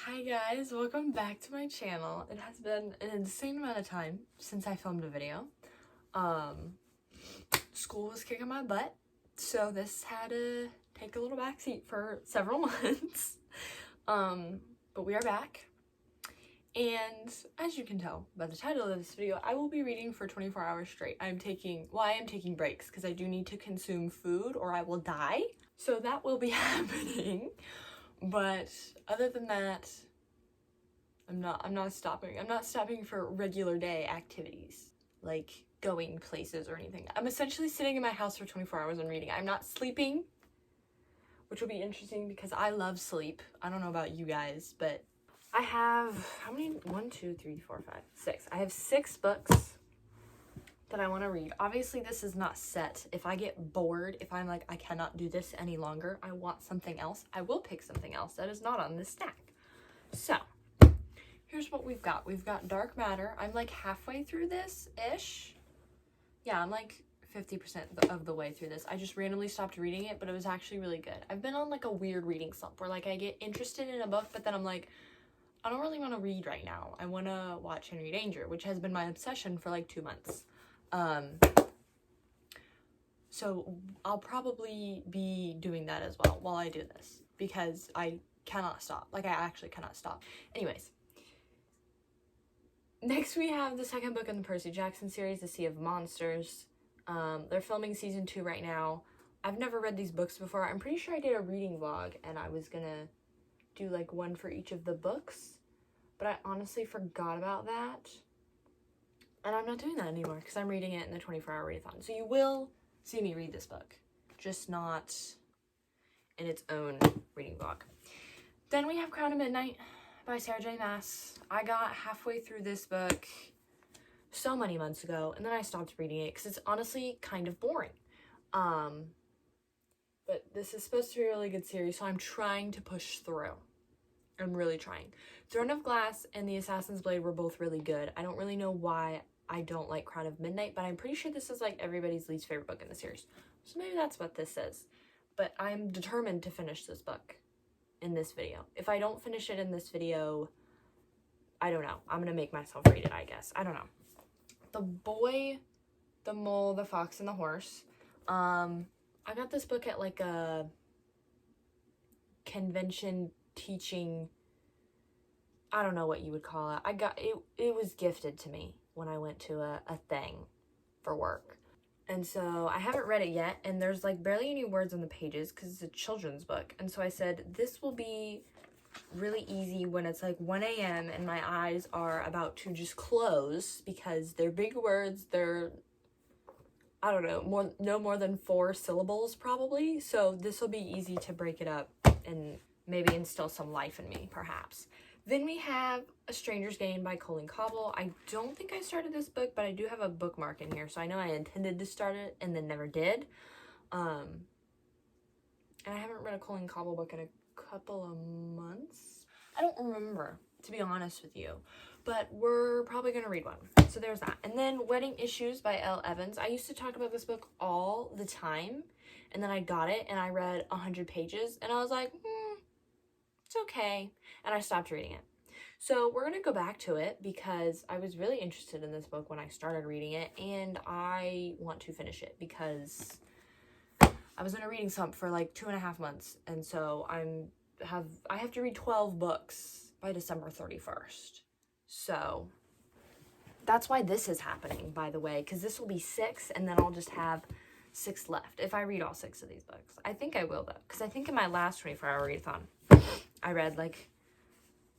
Hi guys, welcome back to my channel. It has been an insane amount of time since I filmed a video. School was kicking my butt, so this had to take a little backseat for several months. But we are back. And as you can tell by the title of this video, I will be reading for 24 hours straight. I am taking breaks because I do need to consume food or I will die. So that will be happening. But other than that, I'm not stopping. I'm not stopping for regular day activities, like going places or anything. I'm essentially sitting in my house for 24 hours and reading. I'm not sleeping, which will be interesting because I love sleep. I don't know about you guys, but I have, how many? 1, 2, 3, 4, 5, 6. I have 6 books that I want to read. Obviously, this is not set. If I get bored, if I'm like, I cannot do this any longer, I want something else, I will pick something else that is not on this stack. So, here's what we've got. We've got Dark Matter. I'm like halfway through this-ish. Yeah, I'm like 50% of the way through this. I just randomly stopped reading it, but it was actually really good. I've been on like a weird reading slump where like I get interested in a book, but then I'm like, I don't really want to read right now. I want to watch Henry Danger, which has been my obsession for like 2 months. So I'll probably be doing that as well while I do this because I cannot stop. Like I actually cannot stop. Anyways, next we have the second book in the Percy Jackson series, The Sea of Monsters. They're filming season 2 right now. I've never read these books before. I'm pretty sure I did a reading vlog and I was gonna do like one for each of the books, but I honestly forgot about that. And I'm not doing that anymore because I'm reading it in the 24-hour readathon. So you will see me read this book, just not in its own reading vlog. Then we have Crown of Midnight by Sarah J. Maas. I got halfway through this book so many months ago, and then I stopped reading it because it's honestly kind of boring. But this is supposed to be a really good series, so I'm trying to push through. I'm really trying. Throne of Glass and The Assassin's Blade were both really good. I don't really know why I don't like Crown of Midnight, but I'm pretty sure this is like everybody's least favorite book in the series. So maybe that's what this is. But I'm determined to finish this book in this video. If I don't finish it in this video, I don't know. I'm gonna make myself read it, I guess. I don't know. The Boy, the Mole, the Fox, and the Horse. I got this book at like a convention teaching, I don't know what you would call it. I got it. It was gifted to me when I went to a thing for work. And so I haven't read it yet, and there's like barely any words on the pages because it's a children's book. And so I said, this will be really easy when it's like 1 a.m. and my eyes are about to just close because they're big words. They're, I don't know, no more than 4 syllables probably. So this will be easy to break it up and maybe instill some life in me, perhaps. Then we have A Stranger's Game by Colleen Cobble. I don't think I started this book, but I do have a bookmark in here, so I know I intended to start it and then never did. And I haven't read a Colleen Cobble book in a couple of months. I don't remember, to be honest with you, but we're probably going to read one. So there's that. And then Wedding Issues by Elle Evans. I used to talk about this book all the time, and then I got it and I read 100 pages and I was like, it's okay, and I stopped reading it. So we're gonna go back to it because I was really interested in this book when I started reading it, and I want to finish it because I was in a reading slump for like 2.5 months, and so I have to read 12 books by December 31st. So that's why this is happening, by the way, because this will be 6, and then I'll just have 6 left if I read all 6 of these books. I think I will though, because I think in my last 24-hour readathon I read like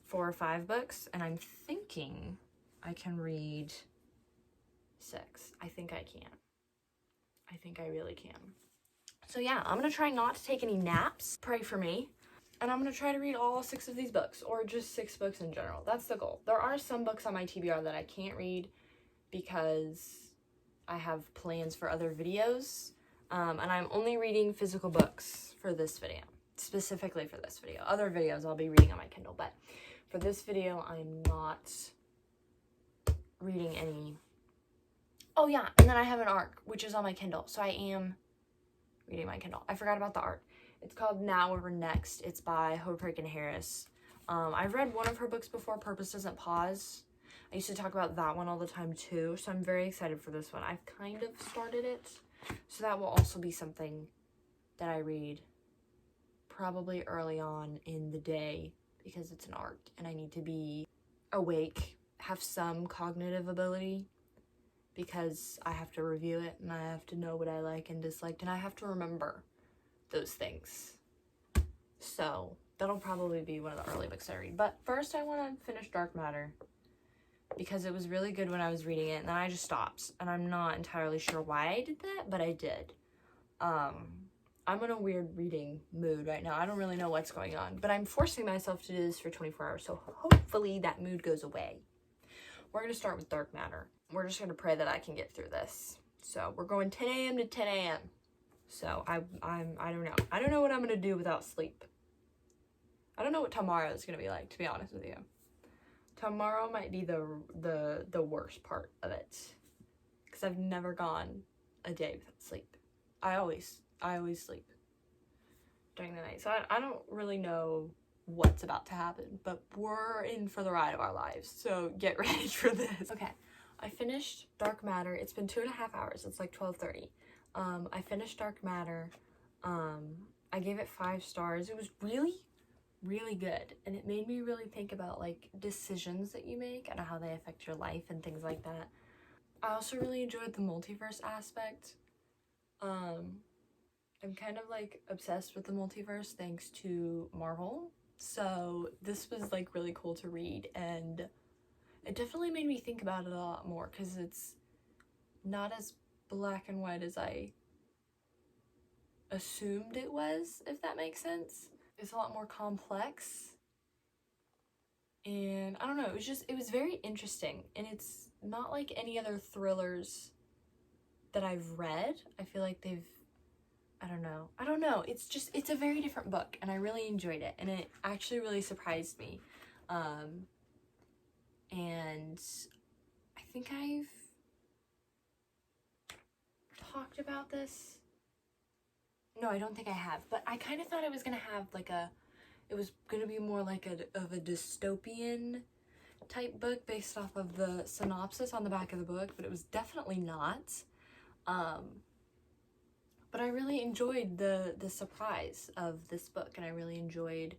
4 or 5 books, and I'm thinking I can read 6. I think I can. I think I really can. So yeah, I'm gonna try not to take any naps. Pray for me. And I'm gonna try to read all 6 of these books, or just 6 books in general. That's the goal. There are some books on my TBR that I can't read because I have plans for other videos. And I'm only reading physical books for this video. Specifically for this video. Other videos I'll be reading on my Kindle, but for this video I'm not reading any. Oh yeah, and then I have an ARC which is on my Kindle, so I am reading my Kindle. I forgot about the art. It's called Now or Next. It's by Hope and Harris. I've read one of her books before, Purpose Doesn't Pause. I used to talk about that one all the time too, so I'm very excited for this one. I've kind of started it, so that will also be something that I read probably early on in the day because it's an art and I need to be awake, have some cognitive ability because I have to review it and I have to know what I like and disliked and I have to remember those things. So that'll probably be one of the early books I read. But first I want to finish Dark Matter because it was really good when I was reading it and then I just stopped. And I'm not entirely sure why I did that, but I did. I'm in a weird reading mood right now. I don't really know what's going on, but I'm forcing myself to do this for 24 hours. So hopefully that mood goes away. We're going to start with Dark Matter. We're just going to pray that I can get through this. So we're going 10 a.m. to 10 a.m. So I don't know. I don't know what I'm going to do without sleep. I don't know what tomorrow is going to be like, to be honest with you. Tomorrow might be the worst part of it. Because I've never gone a day without sleep. I always sleep during the night. So I don't really know what's about to happen, but we're in for the ride of our lives. So get ready for this. Okay, I finished Dark Matter. It's been 2.5 hours. It's like 12:30. I finished Dark Matter. I gave it 5 stars. It was really, really good. And it made me really think about like decisions that you make and how they affect your life and things like that. I also really enjoyed the multiverse aspect. I'm kind of like obsessed with the multiverse thanks to Marvel. So this was like really cool to read and it definitely made me think about it a lot more because it's not as black and white as I assumed it was, if that makes sense. It's a lot more complex. And I don't know, it was very interesting and it's not like any other thrillers that I've read. I feel like I don't know. It's a very different book and I really enjoyed it and it actually really surprised me. And I think I've talked about this. No, I don't think I have, but I kind of thought it was going to have like it was going to be more like of a dystopian type book based off of the synopsis on the back of the book, but it was definitely not. But I really enjoyed the surprise of this book and I really enjoyed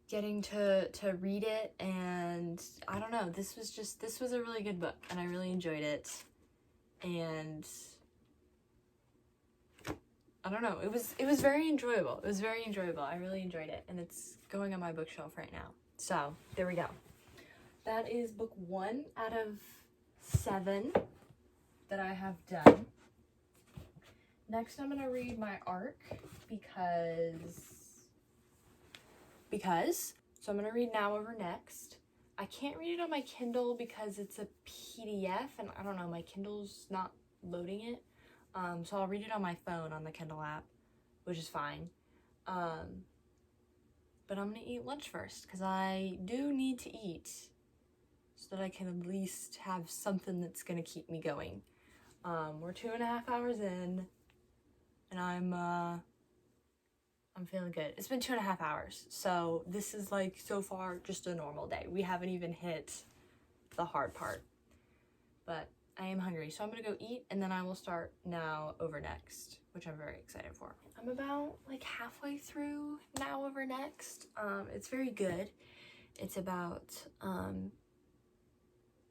getting to read it and I don't know, this was a really good book and I really enjoyed it and I don't know, it was very enjoyable. It was very enjoyable. I really enjoyed it and it's going on my bookshelf right now. So there we go. That is book 1 out of 7 that I have done. Next, I'm going to read my arc because. So I'm going to read Now Over Next. I can't read it on my Kindle because it's a PDF and I don't know, my Kindle's not loading it. So I'll read it on my phone on the Kindle app, which is fine. But I'm going to eat lunch first because I do need to eat so that I can at least have something that's going to keep me going. We're 2.5 hours in. And I'm feeling good. It's been 2.5 hours. So this is like so far just a normal day. We haven't even hit the hard part. But I am hungry. So I'm going to go eat and then I will start Now Over Next, which I'm very excited for. I'm about like halfway through Now Over Next. It's very good. It's about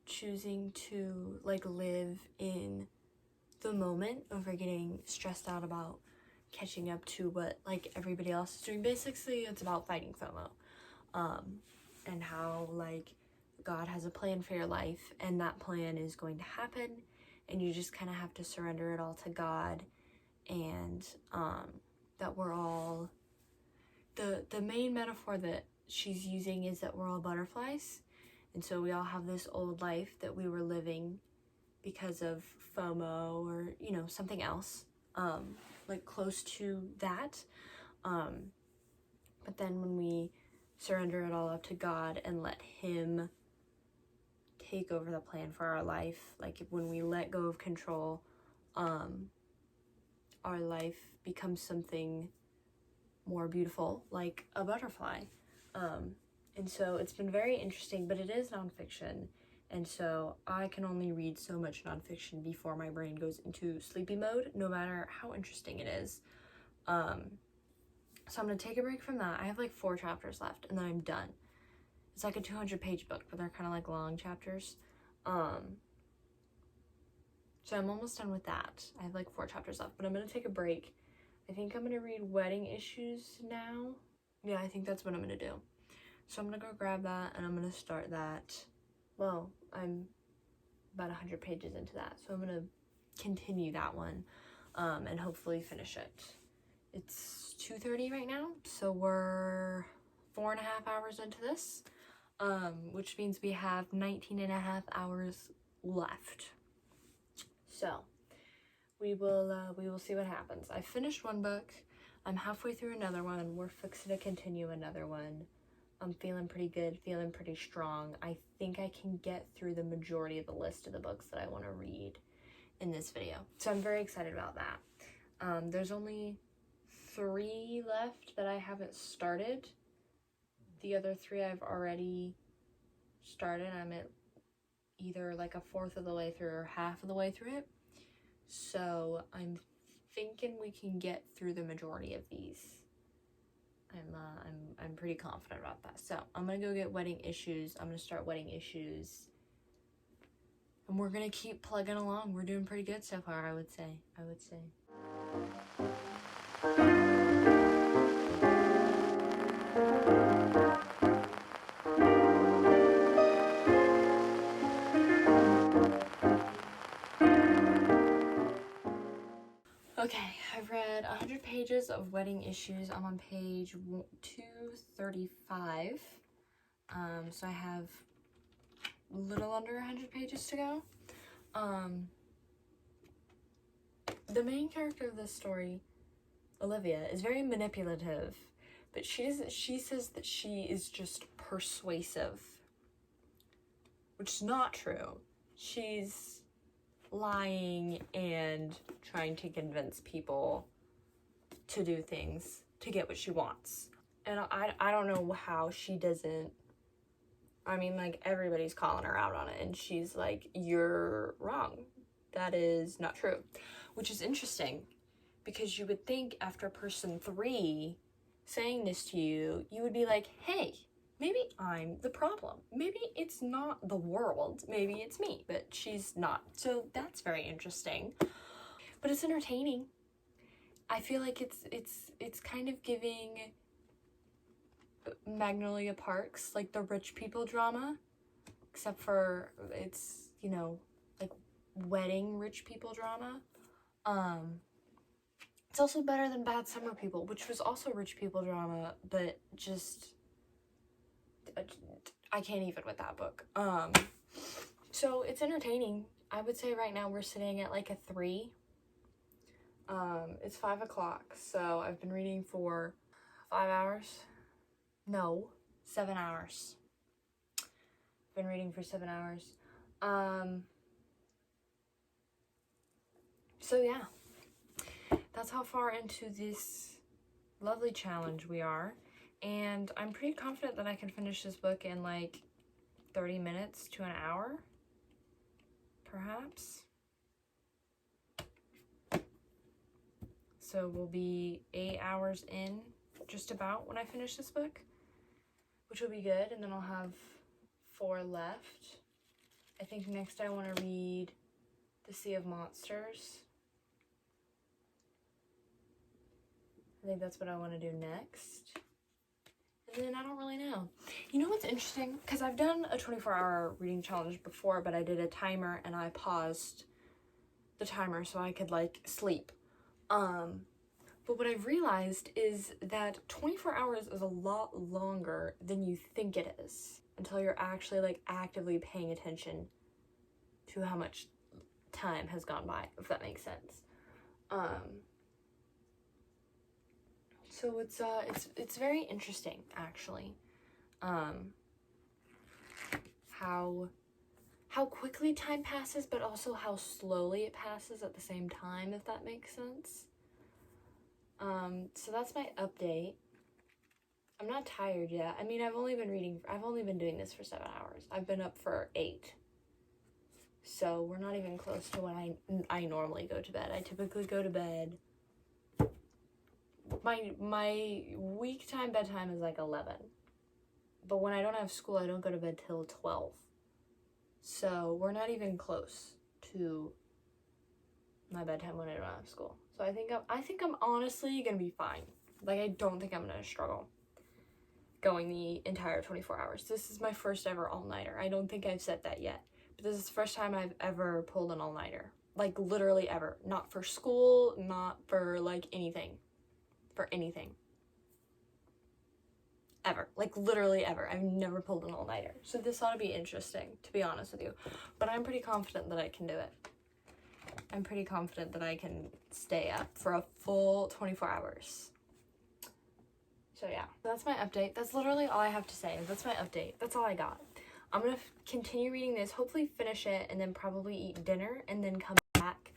choosing to like live in the moment over getting stressed out about catching up to what like everybody else is doing. Basically it's about fighting FOMO and how like God has a plan for your life and that plan is going to happen and you just kind of have to surrender it all to God and that we're all the main metaphor that she's using is that we're all butterflies and so we all have this old life that we were living because of FOMO or, you know, something else, like close to that. But then when we surrender it all up to God and let Him take over the plan for our life, like when we let go of control, our life becomes something more beautiful, like a butterfly. And so it's been very interesting, but it is nonfiction. And so I can only read so much nonfiction before my brain goes into sleepy mode, no matter how interesting it is. So I'm gonna take a break from that. I have like 4 chapters left and then I'm done. It's like a 200-page book, but they're kind of like long chapters. So I'm almost done with that. I have like 4 chapters left, but I'm gonna take a break. I think I'm gonna read Wedding Issues now. Yeah, I think that's what I'm gonna do. So I'm gonna go grab that and I'm gonna start that. Well, I'm about 100 pages into that, so I'm gonna continue that one and hopefully finish it. It's 2:30 right now, so we're 4.5 hours into this, which means we have 19.5 hours left. So we will see what happens. I finished one book. I'm halfway through another one. We're fixing to continue another one. I'm feeling pretty good, feeling pretty strong. I think I can get through the majority of the list of the books that I want to read in this video. So I'm very excited about that. There's only 3 left that I haven't started. The other 3 I've already started. I'm at either like a 1/4 of the way through or half of the way through it. So I'm thinking we can get through the majority of these. I'm pretty confident about that. So I'm gonna go get Wedding Issues. I'm gonna start Wedding Issues, and we're gonna keep plugging along. We're doing pretty good so far, I would say. Okay, I've read 100 pages of Wedding Issues. I'm on page 235. So I have a little under 100 pages to go. The main character of this story, Olivia, is very manipulative, but she says that she is just persuasive, which is not true. She's lying and trying to convince people to do things to get what she wants. And I don't know how she doesn't. I mean, like, everybody's calling her out on it, and she's like, you're wrong. That is not true. Which is interesting, because you would think after person 3 saying this to you, you would be like, hey, maybe I'm the problem. Maybe it's not the world. Maybe it's me. But she's not. So that's very interesting. But it's entertaining. I feel like it's kind of giving Magnolia Parks, like the rich people drama, except for it's, you know, like wedding rich people drama. It's also better than Bad Summer People, which was also rich people drama, but just I can't even with that book. So it's entertaining. I would say right now we're sitting at like a 3. It's 5 o'clock, so I've been reading for 5 hours. No, 7 hours. I've been reading for 7 hours. So yeah, that's how far into this lovely challenge we are. And I'm pretty confident that I can finish this book in like 30 minutes to an hour, perhaps. So we'll be 8 hours in just about when I finish this book, which will be good. And then I'll have 4 left. I think next I want to read The Sea of Monsters. I think that's what I want to do next. And then I don't really know. You know what's interesting? Because I've done a 24-hour reading challenge before, but I did a timer and I paused the timer so I could like sleep. But what I've realized is that 24 hours is a lot longer than you think it is until you're actually like actively paying attention to how much time has gone by, if that makes sense. So it's very interesting, actually, how quickly time passes, but also how slowly it passes at the same time, if that makes sense. So that's my update. I'm not tired yet. I mean, I've only been doing this for 7 hours. I've been up for 8. So we're not even close to when I normally go to bed. I typically go to bed. My week time bedtime is like 11. But when I don't have school, I don't go to bed till 12. So we're not even close to my bedtime when I don't have school. So I think I'm honestly gonna be fine. Like, I don't think I'm gonna struggle going the entire 24 hours. This is my first ever all-nighter. I don't think I've said that yet. But this is the first time I've ever pulled an all-nighter. Like, literally ever. Not for school, not for, like, anything. For anything. Ever. Like, literally ever. I've never pulled an all-nighter. So this ought to be interesting, to be honest with you. But I'm pretty confident that I can do it. I'm pretty confident that I can stay up for a full 24 hours. So yeah, that's my update. That's literally all I have to say. That's my update. That's all I got. I'm gonna continue reading this, hopefully finish it, and then probably eat dinner, and then come back,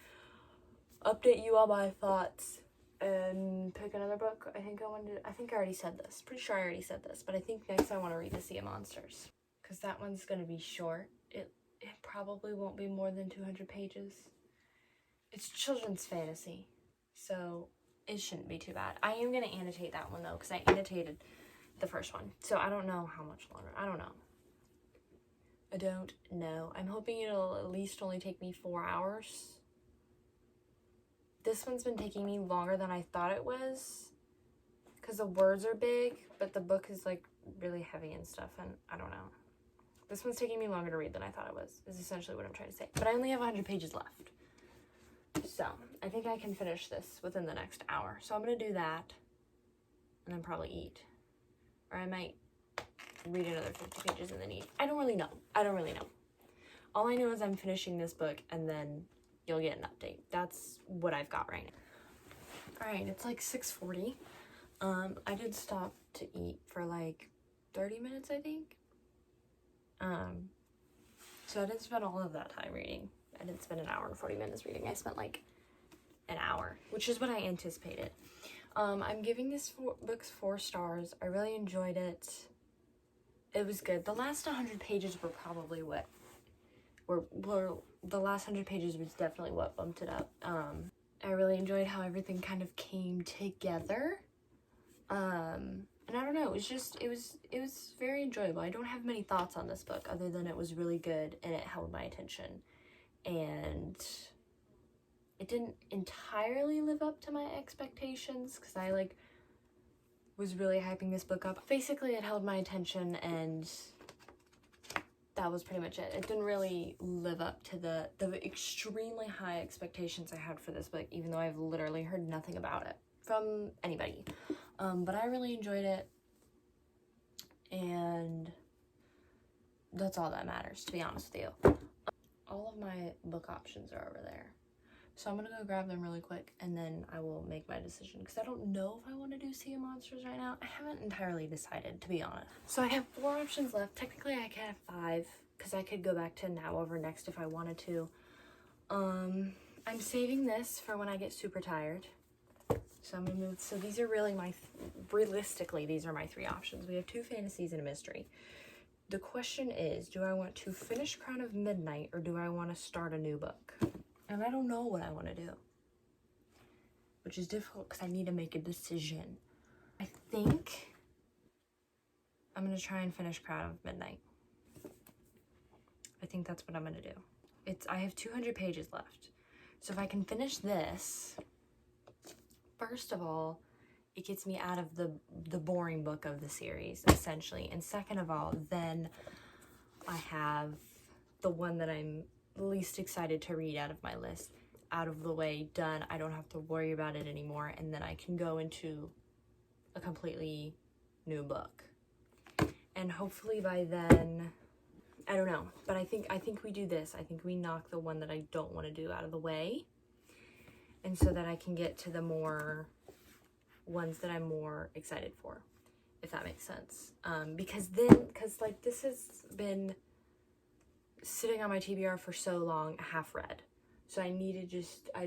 update you all my thoughts, and pick another book. I think I already said this. Pretty sure I already said this, but I think next I want to read The Sea of Monsters, because that one's gonna be short. It probably won't be more than 200 pages. It's children's fantasy, so it shouldn't be too bad. I am going to annotate that one, though, because I annotated the first one. So I don't know how much longer. I don't know. I'm hoping it'll at least only take me 4 hours. This one's been taking me longer than I thought it was, because the words are big, but the book is, like, really heavy and stuff, and I don't know. This one's taking me longer to read than I thought it was, is essentially what I'm trying to say. But I only have 100 pages left. So, I think I can finish this within the next hour. So I'm going to do that, and then probably eat. Or I might read another 50 pages and then eat. I don't really know. All I know is I'm finishing this book, and then you'll get an update. That's what I've got right now. Alright, it's like 6:40. I did stop to eat for like 30 minutes, I think. So I didn't spend all of that time reading. I didn't spend an hour and 40 minutes reading. I spent like an hour, which is what I anticipated. I'm giving this book 4 stars. I really enjoyed it. It was good. The last 100 pages were probably what the last 100 pages was definitely what bumped it up. I really enjoyed how everything kind of came together. And I don't know, it was very enjoyable. I don't have many thoughts on this book other than it was really good and it held my attention. And it didn't entirely live up to my expectations because I like was really hyping this book up. Basically, it held my attention and that was pretty much it. It didn't really live up to the extremely high expectations I had for this book, even though I've literally heard nothing about it from anybody. But I really enjoyed it, and that's all that matters, to be honest with you. All of my book options are over there. So I'm going to go grab them really quick, and then I will make my decision, because I don't know if I want to do Sea of Monsters right now. I haven't entirely decided, to be honest. So I have 4 options left. Technically, I can have 5, because I could go back to Now Over Next if I wanted to. I'm saving this for when I get super tired. So I'm going to move. So these are really realistically, these are my 3 options. We have 2 fantasies and a mystery. The question is, do I want to finish Crown of Midnight, or do I want to start a new book? And I don't know what I want to do, which is difficult because I need to make a decision. I think I'm going to try and finish Crown of Midnight. I think that's what I'm going to do. I have 200 pages left. So if I can finish this, first of all, it gets me out of the boring book of the series, essentially. And second of all, then I have the one that I'm least excited to read out of my list out of the way, done. I don't have to worry about it anymore, and then I can go into a completely new book. And hopefully by then, I don't know, but I think we do this. I think we knock the one that I don't want to do out of the way, and so that I can get to the more ones that I'm more excited for, if that makes sense. Because like this has been sitting on my TBR for so long, half read. So I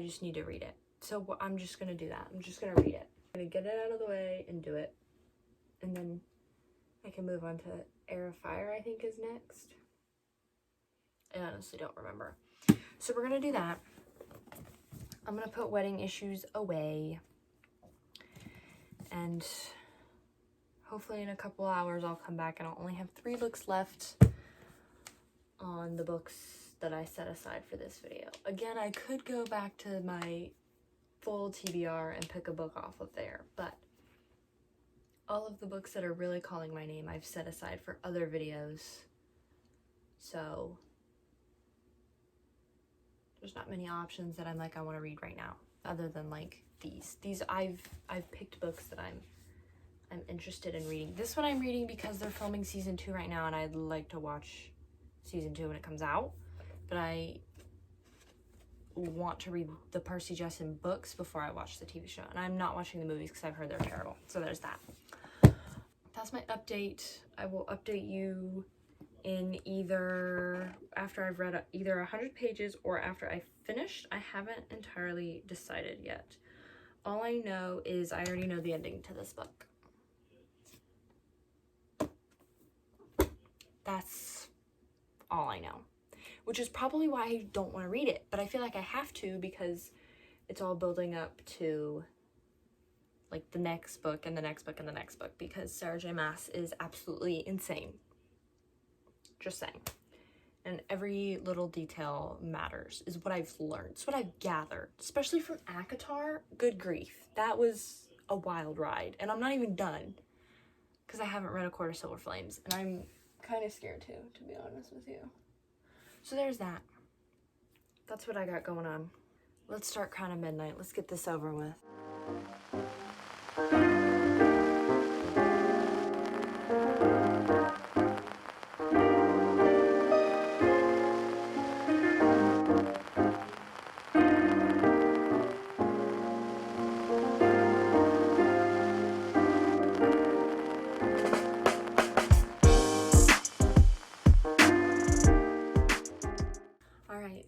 just need to read it. So I'm just gonna do that. I'm just gonna read it. I'm gonna get it out of the way and do it. and then I can move on to Air of Fire, I think is next. I honestly don't remember. So we're gonna do that. I'm gonna put Wedding Issues away, and hopefully in a couple hours I'll come back and I'll only have 3 books left on the books that I set aside for this video. Again, I could go back to my full TBR and pick a book off of there, but all of the books that are really calling my name I've set aside for other videos, so there's not many options that I'm like I want to read right now other than like these. I've picked books that I'm interested in reading. This one I'm reading because they're filming season 2 right now and I'd like to watch season 2 when it comes out, but I want to read the Percy Jackson books before I watch the TV show, and I'm not watching the movies because I've heard they're terrible. So there's that. That's my update. I will update you in either after I've read either 100 pages or after I finished. I haven't entirely decided yet. All I know is I already know the ending to this book. That's all I know, which is probably why I don't want to read it, but I feel like I have to because it's all building up to like the next book and the next book and the next book, because Sarah J Maas is absolutely insane. Just saying. And every little detail matters is what I've learned. It's what I've gathered, especially from ACOTAR. Good grief. That was a wild ride. And I'm not even done because I haven't read A Court of Silver Flames. And I'm kind of scared too, to be honest with you. So there's that. That's what I got going on. Let's start Crown of Midnight. Let's get this over with.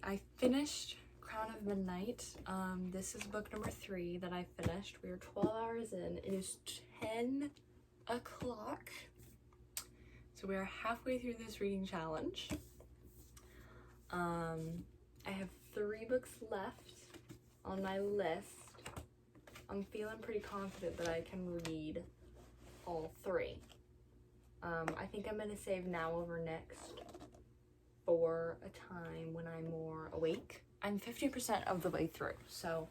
I finished Crown of Midnight. This is book number 3 that I finished. We are 12 hours in. It is 10 o'clock. So we are halfway through this reading challenge. I have 3 books left on my list. I'm feeling pretty confident that I can read all 3. I think I'm going to save now over next for a time when I'm more awake. I'm 50% of the way through, so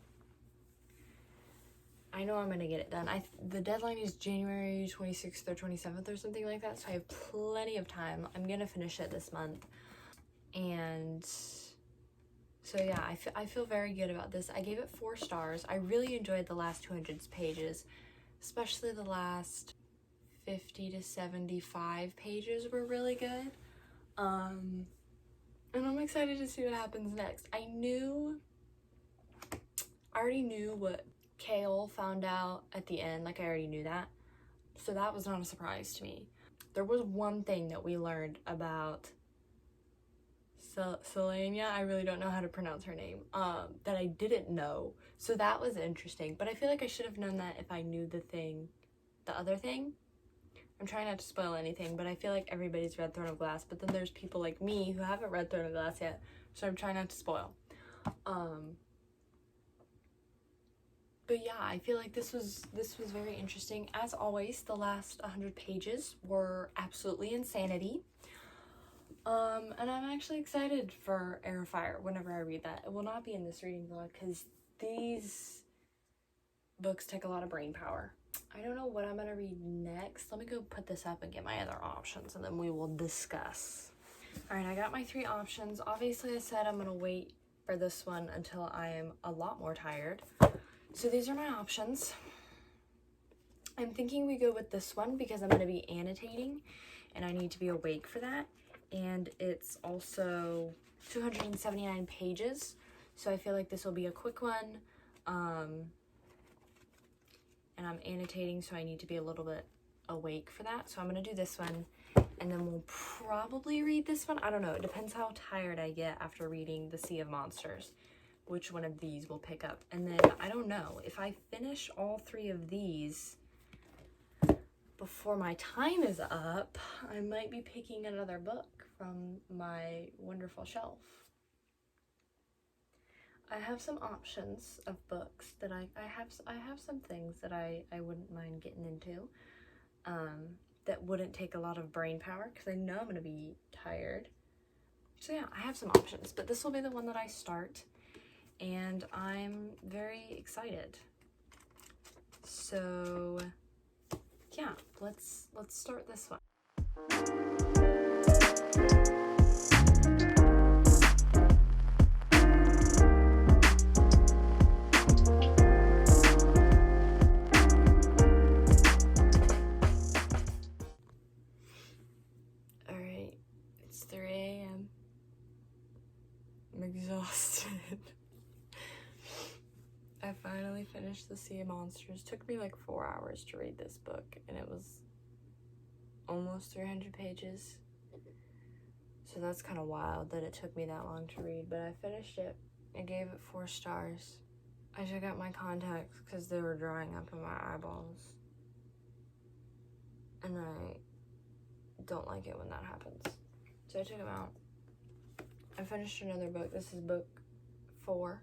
I know I'm gonna get it done. The deadline is January 26th or 27th or something like that, so I have plenty of time. I'm gonna finish it this month, and so yeah, I feel very good about this. I gave it 4 stars. I really enjoyed the last 200 pages, especially the last 50 to 75 pages were really good. And I'm excited to see what happens next. I already knew what Kale found out at the end. Like, I already knew that. So that was not a surprise to me. There was one thing that we learned about Selenia, I really don't know how to pronounce her name, that I didn't know. So that was interesting. But I feel like I should have known that if I knew the other thing. I'm trying not to spoil anything, but I feel like everybody's read Throne of Glass, but then there's people like me who haven't read Throne of Glass yet, so I'm trying not to spoil. But yeah, I feel like this was very interesting. As always, the last 100 pages were absolutely insanity. And I'm actually excited for Air of Fire whenever I read that. It will not be in this reading vlog because these books take a lot of brain power. I don't know what I'm gonna read next. Let me go put this up and get my other options, and then we will discuss. All right, I got my 3 options. Obviously, I said I'm gonna wait for this one until I am a lot more tired. So these are my options. I'm thinking we go with this one because I'm gonna be annotating, and I need to be awake for that. And it's also 279 pages, so I feel like this will be a quick one. And I'm annotating, so I need to be a little bit awake for that. So I'm gonna do this one, and then we'll probably read this one. I don't know, it depends how tired I get after reading The Sea of Monsters, which one of these will pick up. And then I don't know, if I finish all 3 of these before my time is up, I might be picking another book from my wonderful shelf. I have some options of books that I have some things that I wouldn't mind getting into, that wouldn't take a lot of brain power, because I know I'm going to be tired. So yeah, I have some options, but this will be the one that I start, and I'm very excited. So yeah, let's start this one. Alright, it's 3 a.m. I'm exhausted. I finally finished The Sea of Monsters. It took me like 4 hours to read this book, and it was almost 300 pages. So that's kind of wild that it took me that long to read, but I finished it. I gave it 4 stars. I took out my contacts because they were drying up in my eyeballs. And I don't like it when that happens. So I took them out. I finished another book. This is book 4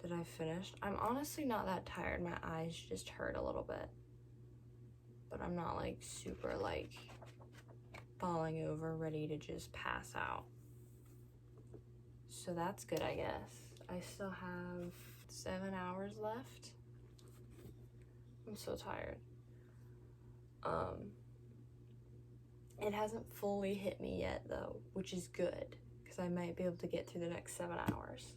that I finished. I'm honestly not that tired. My eyes just hurt a little bit. But I'm not like super like falling over, ready to just pass out. So that's good, I guess. I still have 7 hours left. I'm so tired. It hasn't fully hit me yet though, which is good, because I might be able to get through the next 7 hours.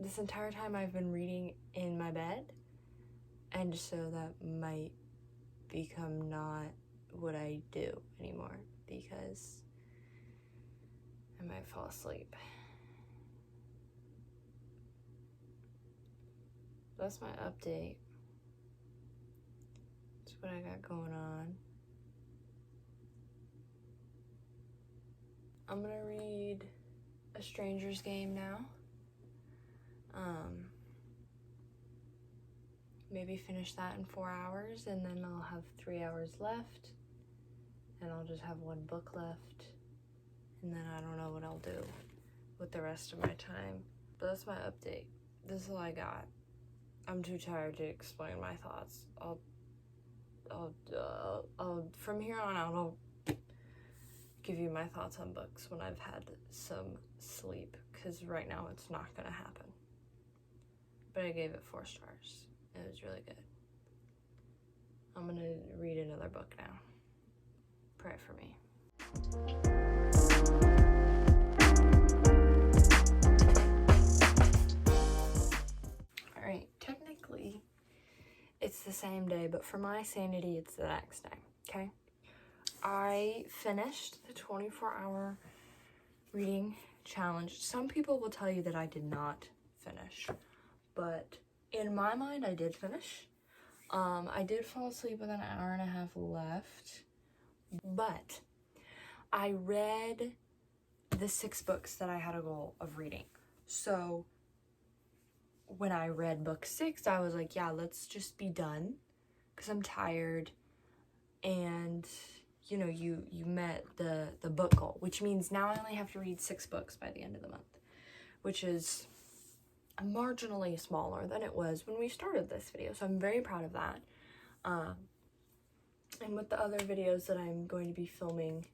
This entire time I've been reading in my bed, and so that might become not what I do anymore, because I might fall asleep. That's my update. That's what I got going on. I'm gonna read A Stranger's Game now. Maybe finish that in 4 hours, and then I'll have 3 hours left, and I'll just have 1 book left, and then I don't know what I'll do with the rest of my time. But that's my update. This is all I got. I'm too tired to explain my thoughts. I'll from here on out, I'll give you my thoughts on books when I've had some sleep, because right now it's not gonna happen. But I gave it 4 stars. It was really good. I'm gonna read another book now. Pray for me. Alright, technically it's the same day, but for my sanity it's the next day, okay? I finished the 24-hour reading challenge. Some people will tell you that I did not finish, but in my mind, I did finish. I did fall asleep with an hour and a half left, but I read the 6 books that I had a goal of reading. So when I read book 6, I was like, yeah, let's just be done, because I'm tired. And you know, you met the book goal, which means now I only have to read 6 books by the end of the month, which is marginally smaller than it was when we started this video. So I'm very proud of that. And with the other videos that I'm going to be filming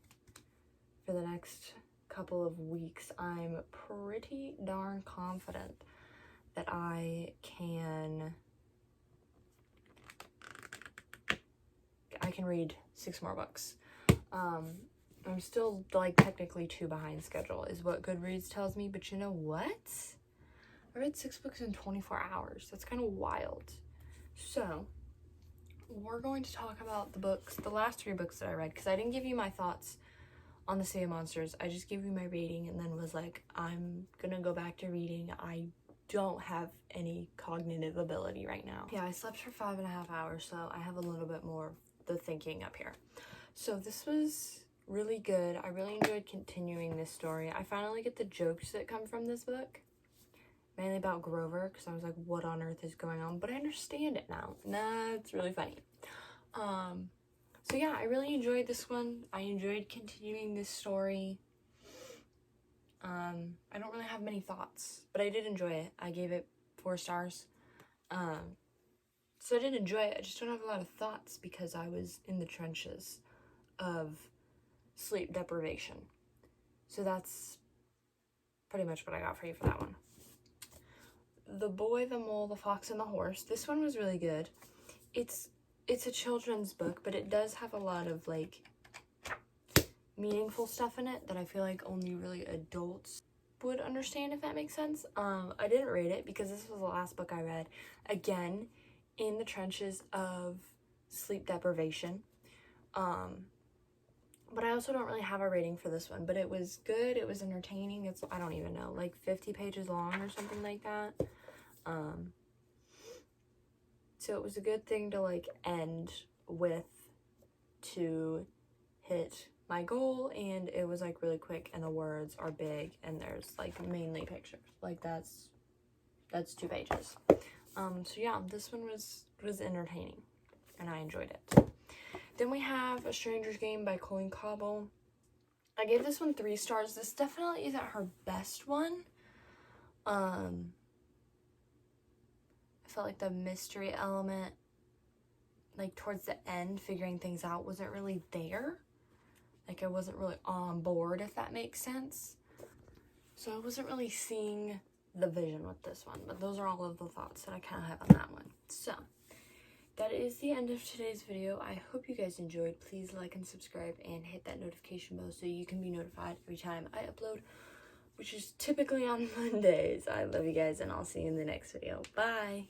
for the next couple of weeks, I'm pretty darn confident that I can read 6 more books. I'm still like technically 2 behind schedule is what Goodreads tells me, but you know what? I read 6 books in 24 hours. That's kind of wild. So we're going to talk about the last 3 books that I read, because I didn't give you my thoughts on The Sea of Monsters. I just gave you my rating and then was like, I'm gonna go back to reading. I don't have any cognitive ability right now. Yeah, I slept for 5.5 hours, so I have a little bit more of the thinking up here. So this was really good. I really enjoyed continuing this story. I finally get the jokes that come from this book, mainly about Grover, because I was like, what on earth is going on? But I understand it now. That's really funny. So yeah, I really enjoyed this one. I enjoyed continuing this story. I don't really have many thoughts, but I did enjoy it. I gave it 4 stars. So I did enjoy it. I just don't have a lot of thoughts because I was in the trenches of sleep deprivation. So that's pretty much what I got for you for that one. The Boy, the Mole, the Fox, and the Horse. This one was really good. It's a children's book, but it does have a lot of like meaningful stuff in it that I feel like only really adults would understand, if that makes sense. I didn't rate it because this was the last book I read. Again, in the trenches of sleep deprivation. But I also don't really have a rating for this one, but it was good. It was entertaining. It's, I don't even know, like 50 pages long or something like that. So it was a good thing to like end with to hit my goal, and it was like really quick, and the words are big, and there's like mainly pictures. Like that's 2 pages. So yeah, this one was entertaining, and I enjoyed it. Then we have A Stranger's Game by Colleen Cobble. I gave this one 3 stars. This definitely isn't her best one. I felt like the mystery element, like towards the end, figuring things out, wasn't really there. Like I wasn't really on board, if that makes sense. So I wasn't really seeing the vision with this one. But those are all of the thoughts that I kind of have on that one. So that is the end of today's video. I hope you guys enjoyed. Please like and subscribe and hit that notification bell so you can be notified every time I upload, which is typically on Mondays. I love you guys, and I'll see you in the next video. Bye!